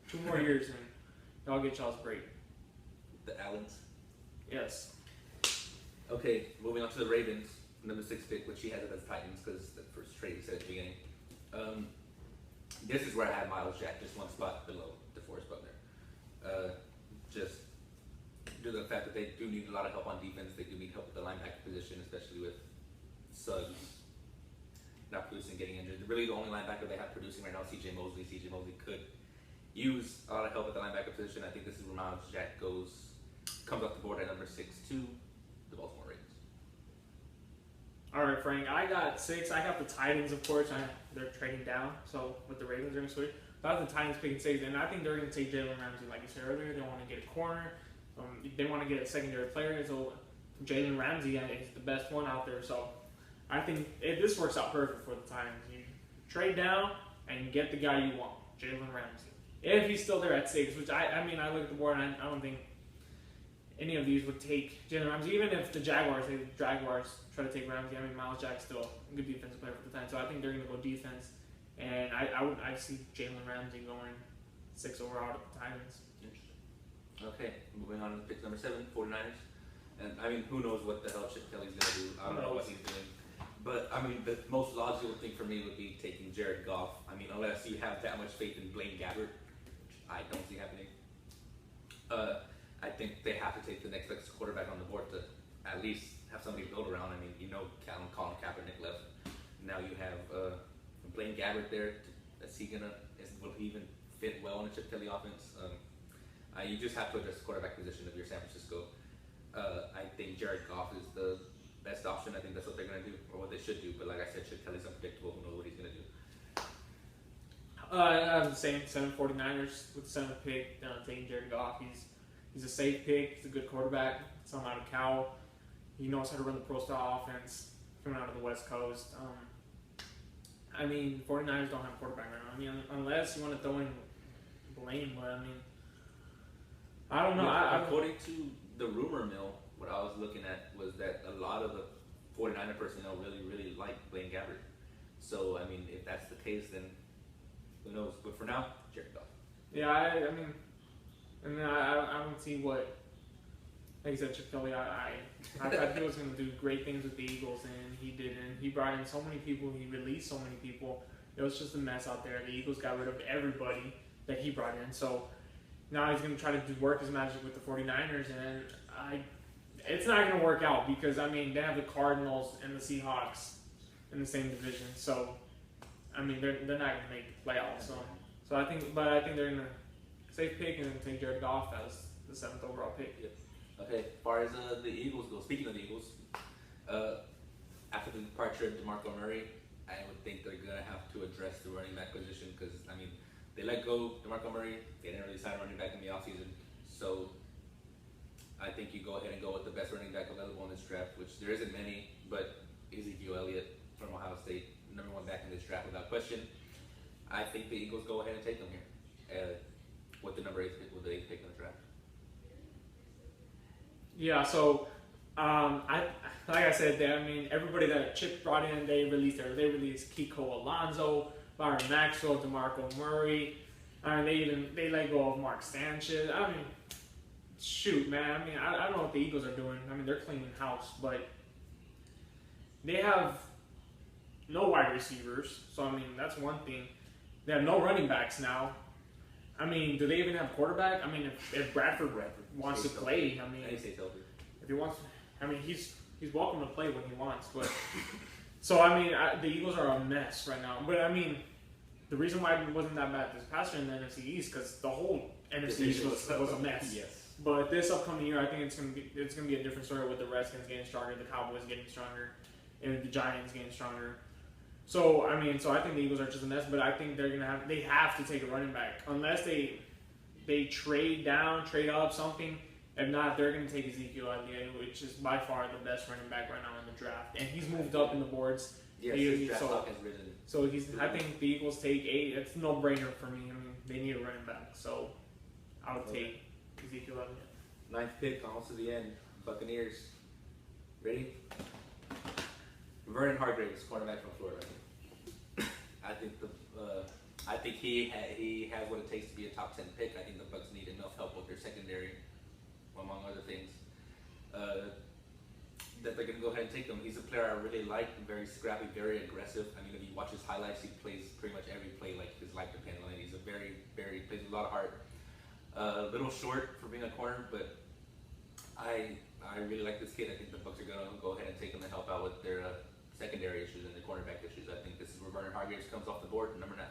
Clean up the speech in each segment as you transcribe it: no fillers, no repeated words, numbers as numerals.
2 more years, and y'all get y'all's break. The Allens. Yes. Okay, moving on to the Ravens, number 6 pick, which he has it as Titans because the first trade he said at the beginning. This is where I have Miles Jack, just one spot below DeForest Buckner. Just due to the fact that they do need a lot of help on defense, they do need help with the linebacker position, especially with Suggs not producing, getting injured. Really, the only linebacker they have producing right now is C.J. Mosley. C.J. Mosley could use a lot of help at the linebacker position. I think this is where Miles Jack comes off the board at number 6 to the Baltimore Ravens. All right, Frank. I got 6. I got the Titans, of course. They're trading down, so with the Ravens, they're going to switch. But I have the Titans picking 6, and I think they're going to take Jalen Ramsey, like you said earlier. They want to get a corner. They want to get a secondary player. So Jalen Ramsey is the best one out there. So I think this works out perfect for the Titans. You trade down and you get the guy you want, Jalen Ramsey. If he's still there at 6, which I mean, I look at the board and I don't think any of these would take Jalen Ramsey. Even if the Jaguars try to take Ramsey, I mean, Miles Jack's still a good defensive player for the Titans. So I think they're going to go defense. And I see Jalen Ramsey going 6 overall to the Titans. Okay, moving on to pick number 7, 49ers. And I mean, who knows what the hell Chip Kelly's going to do. I don't know what he's doing. But I mean, the most logical thing for me would be taking Jared Goff. I mean, unless you have that much faith in Blaine Gabbert, which I don't see happening. I think they have to take the next best quarterback on the board to at least have somebody to build around. I mean, Colin Kaepernick left. Now you have Blaine Gabbert there. Will he even fit well in a Chip Kelly offense? You just have to address the quarterback position of your San Francisco. I think Jared Goff is the best option. I think that's what they're going to do, or what they should do. But like I said, Chip Kelly's unpredictable. Who knows what he's going to do? I have the same 49ers with the 7th pick, taking Jared Goff. He's a safe pick. He's a good quarterback. Some out of Cal. He knows how to run the pro style offense coming out of the West Coast. I mean, 49ers don't have a quarterback right now. I mean, unless you want to throw in Blaine, but I mean, I don't know. According to the rumor mill, what I was looking at was that a lot of the 49er personnel really, really like Blaine Gabbert. So, I mean, if that's the case, then who knows? But for now, Jared Goff. Yeah, I don't see what, like I said, Chip Kelly, I thought he was going to do great things with the Eagles, and he didn't. He brought in so many people. He released so many people. It was just a mess out there. The Eagles got rid of everybody that he brought in. So now he's going to try to work his magic with the 49ers, and it's not going to work out because, I mean, they have the Cardinals and the Seahawks in the same division. So, I mean, they're not going to make the playoffs. So I think they're going to safe pick and take Jared Goff as the 7th overall pick. Yep. Okay, as far as the Eagles go, speaking of the Eagles, after the departure of DeMarco Murray, I would think they're going to have to address the running back position because, I mean, they let go DeMarco Murray. They didn't really sign a running back in the offseason. So I think you go ahead and go with the best running back available in this draft, which there isn't many, but Ezekiel Elliott from Ohio State, number 1 back in this draft without question. I think the Eagles go ahead and take them here with the number 8 pick, with the 8th pick in the draft. Yeah, so like I said, I mean, everybody that Chip brought in, they released Kiko Alonso, Byron Maxwell, DeMarco Murray. I mean, they let go of Mark Sanchez. I mean, shoot, man. I mean, I don't know what the Eagles are doing. I mean, they're cleaning house, but they have no wide receivers. So, I mean, that's one thing. They have no running backs now. I mean, do they even have a quarterback? I mean, if Bradford wants to play, I mean, if he wants, I mean, he's welcome to play when he wants. But so I mean, the Eagles are a mess right now. But I mean, the reason why it wasn't that bad this past year in the NFC East because the whole NFC East was a mess. Yes. But this upcoming year, I think it's gonna be a different story with the Redskins getting stronger, the Cowboys getting stronger, and the Giants getting stronger. So I mean, I think the Eagles are just a mess, but I think they have to take a running back unless they trade down, trade up something. If not, they're going to take Ezekiel Elliott, which is by far the best running back right now in the draft, and he's moved up in the boards. Yes, his draft stock has risen. So I think the Eagles take 8. It's a no-brainer for me. I mean, they need a running back, so I would take Ezekiel Elliott. 9th pick, almost to the end. Buccaneers. Ready? Vernon Hargreaves, cornerback from Florida. I think he has what it takes to be a top top 10 pick. I think the Bucks need enough help with their secondary, among other things, that they're going to go ahead and take him. He's a player I really like, very scrappy, very aggressive. I mean, if you watch his highlights, he plays pretty much every play like his life depends on it. He's a plays with a lot of heart. A little short for being a corner, but I really like this kid. I think the Bucks are going to go ahead and take him to help out with their secondary issues and their cornerback issues. I think this is where Vernon Hargreaves comes off the board, number 9.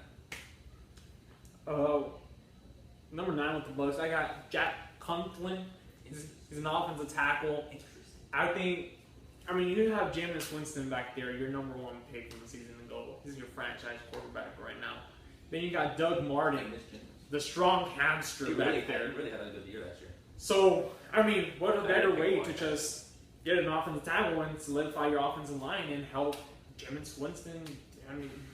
Number 9 with the Bucks, I got Jack Conklin. He's an offensive tackle. I mean, you have Jameis Winston back there, your number 1 pick from the season ago. He's your franchise quarterback right now. Then you got Doug Martin, the strong hamster back there. He really had a good year last year. So, I mean, what a better way to just get an offensive tackle and solidify your offensive line and help Jameis Winston,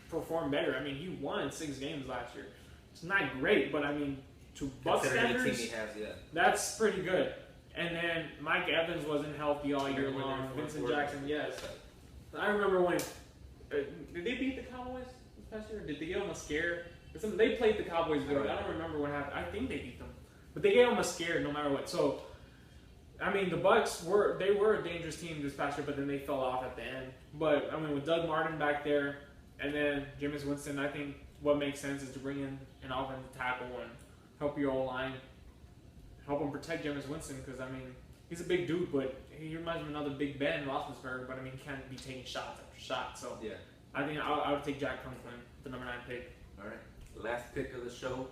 perform better. I mean, he won 6 games last year. It's not great, but I mean, to Bucs standards, that's pretty good. And then Mike Evans wasn't healthy all year long. Vincent Jackson, yes. I remember when did they beat the Cowboys this past year? Did they give them a scare? They played the Cowboys good. I don't remember what happened. I think they beat them, but they gave them a scare no matter what. So, I mean, the Bucs were a dangerous team this past year, but then they fell off at the end. But I mean, with Doug Martin back there, and then Jameis Winston, I think what makes sense is to bring in an offensive tackle and help your O-line. Help him protect Jameis Winston because, I mean, he's a big dude, but he reminds me of another Big Ben Roethlisberger, but, I mean, he can't be taking shots after shot. So, yeah. I think I would take Jack Conklin, the number 9 pick. All right. Last pick of the show,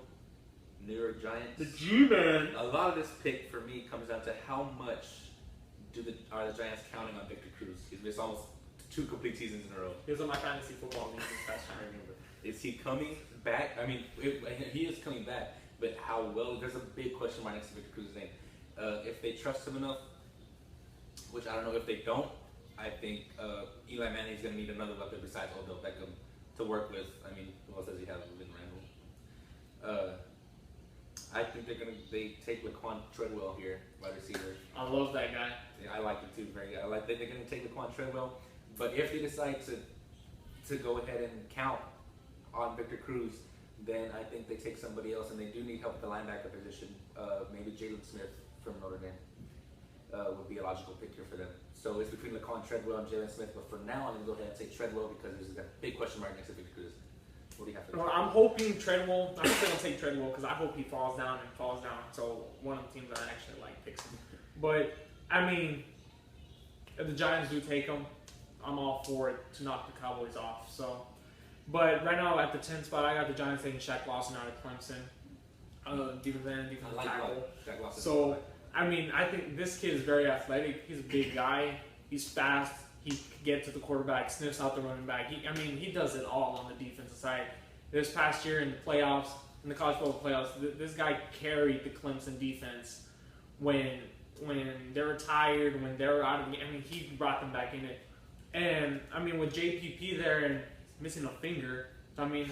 New York Giants. The G-Man. A lot of this pick, for me, comes down to how much are the Giants counting on Victor Cruz? He's missed almost 2 complete seasons in a row. He was on my fantasy football league this past year. I remember. Is he coming back? I mean, he is coming back. But how well? There's a big question mark next to Victor Cruz's name. If they trust him enough, which I don't know if they don't, I think Eli Manning's going to need another weapon besides Odell Beckham to work with. I mean, who else does he have? Vin Randall. I think they take Laquan Treadwell here, wide receiver. I love that guy. Yeah, I like him too. I like that they're going to take Laquan Treadwell. But if they decide to go ahead and count on Victor Cruz, then I think they take somebody else, and they do need help at the linebacker position. Maybe Jalen Smith from Notre Dame would be a logical pick here for them. So it's between Laquan Treadwell and Jalen Smith, but for now I'm going to go ahead and take Treadwell because there's a big question mark next to Victor Cruz. What do you have to do? Well, I'm hoping Treadwell, I hope they don't take Treadwell because I hope he falls down, so one of the teams that I actually like picks him. But, I mean, if the Giants do take him, I'm all for it to knock the Cowboys off. So, but right now at the 10th spot, I got the Giants taking Shaq Lawson out of Clemson. Defensive tackle. Shaq Lawson. So, I mean, I think this kid is very athletic. He's a big guy. He's fast. He can get to the quarterback, sniffs out the running back. He does it all on the defensive side. This past year in the playoffs, in the college football playoffs, this guy carried the Clemson defense when they were tired, when they were out of the game. I mean, he brought them back in it. And, I mean, with JPP there and missing a finger, I mean,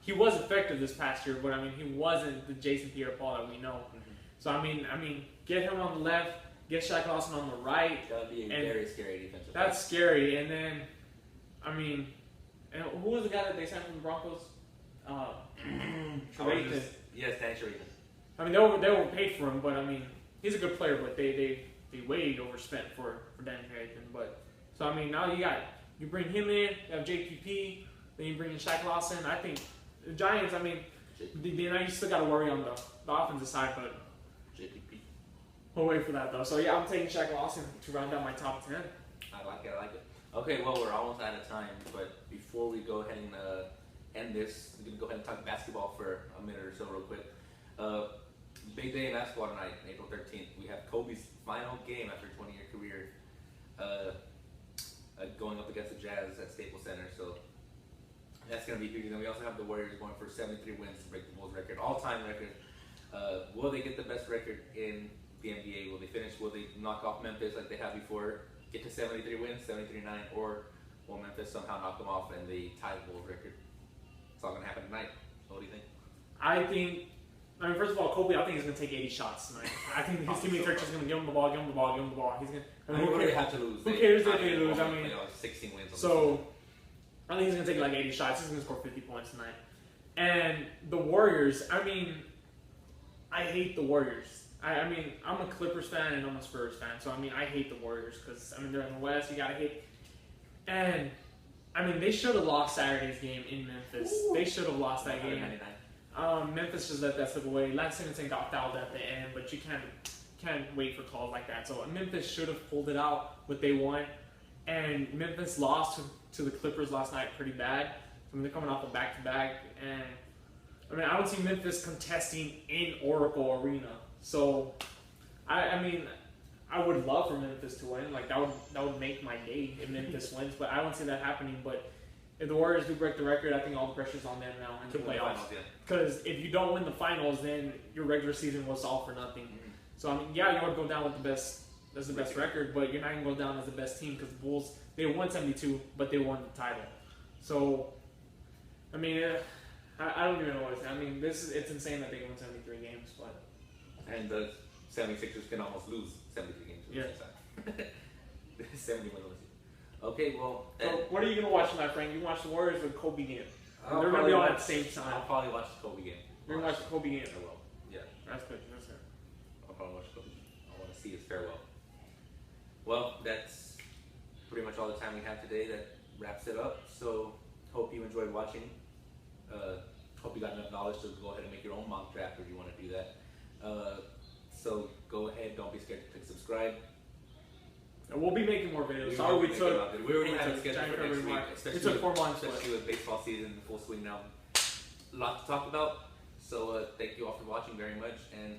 he was effective this past year, but, I mean, he wasn't the Jason Pierre-Paul that we know. Mm-hmm. So, I mean, get him on the left, get Shaq Lawson on the right. That would be a very scary defensive. That's scary. And then, I mean, and who was the guy that they signed from the Broncos? Trevathan. Yes, Danny Trevathan. I mean, they overpaid for him, but I mean, he's a good player. But they way overspent for Danny Trevathan. But so I mean, now you bring him in, you have JPP, then you bring in Shaq Lawson. I think the Giants. I mean, you still got to worry on the offensive side, but JPP. We'll wait for that though. So yeah, I'm taking Shaq Lawson to round out my top 10. I like it. Okay, well, we're almost out of time, but before we go ahead and end this, I'm going to go ahead and talk basketball for a minute or so real quick. Big day in basketball tonight, April 13th. We have Kobe's final game after a 20-year career going up against the Jazz at Staples Center. So that's going to be huge. And then we also have the Warriors going for 73 wins to break the Bulls record, all-time record. Will they get the best record in the NBA? Will they finish? Will they knock off Memphis like they have before? Get to 73 wins, 73-9, or will Memphis somehow knock them off and they tie the Bulls record? It's all going to happen tonight. What do you think? I mean, first of all, Kobe, I think he's going to take 80 shots tonight. I think his teammate Turk is going to give him the ball. He's going to. They have to lose. Who cares if they lose? I mean, 16 wins. So, I think he's going to take like 80 shots. He's going to score 50 points tonight. And the Warriors, I mean, I hate the Warriors. I mean, I'm a Clippers fan and I'm a Spurs fan, so I mean, I hate the Warriors because I mean they're in the West. You gotta hate, and I mean they should have lost Saturday's game in Memphis. Ooh. They should have lost that game. 199. Memphis just let that slip away. Lance Stevenson got fouled at the end, but you can't wait for calls like that. So Memphis should have pulled it out, but they won, and Memphis lost to the Clippers last night pretty bad. I mean they're coming off a back-to-back, and I mean I don't see Memphis contesting in Oracle Arena. So, I mean, I would love for Memphis to win. Like that would make my day if Memphis wins. But I don't see that happening. But if the Warriors do break the record, I think all the pressure's on them now in the playoffs. Because if you don't win the finals, then your regular season was all for nothing. Mm-hmm. So I mean, yeah, you want to go down with the best. That's the best record, but you're not gonna go down as the best team because the Bulls they won 72, but they won the title. So, I mean, I don't even know what to say. I mean, it's insane that they won 73 games, but. And the 76ers can almost lose 73 games at the same time. 71 losing. Okay, well. So what are you going to watch tonight, Frank? You watch the Warriors or the Kobe game? I'll They're going to be on at the same time. I'll probably watch the Kobe game. You're going to watch the Kobe game? I will. Yeah. That's good. That's good. I'll probably watch Kobe. I want to see his farewell. Well, that's pretty much all the time we have today. That wraps it up. So, hope you enjoyed watching. Hope you got enough knowledge to go ahead and make your own mock draft if you want to do that. So go ahead, don't be scared to click subscribe. And we'll be making more videos. We already have it scheduled for next week. It took 4 months. Especially with baseball season in full swing now. A lot to talk about. So thank you all for watching very much, and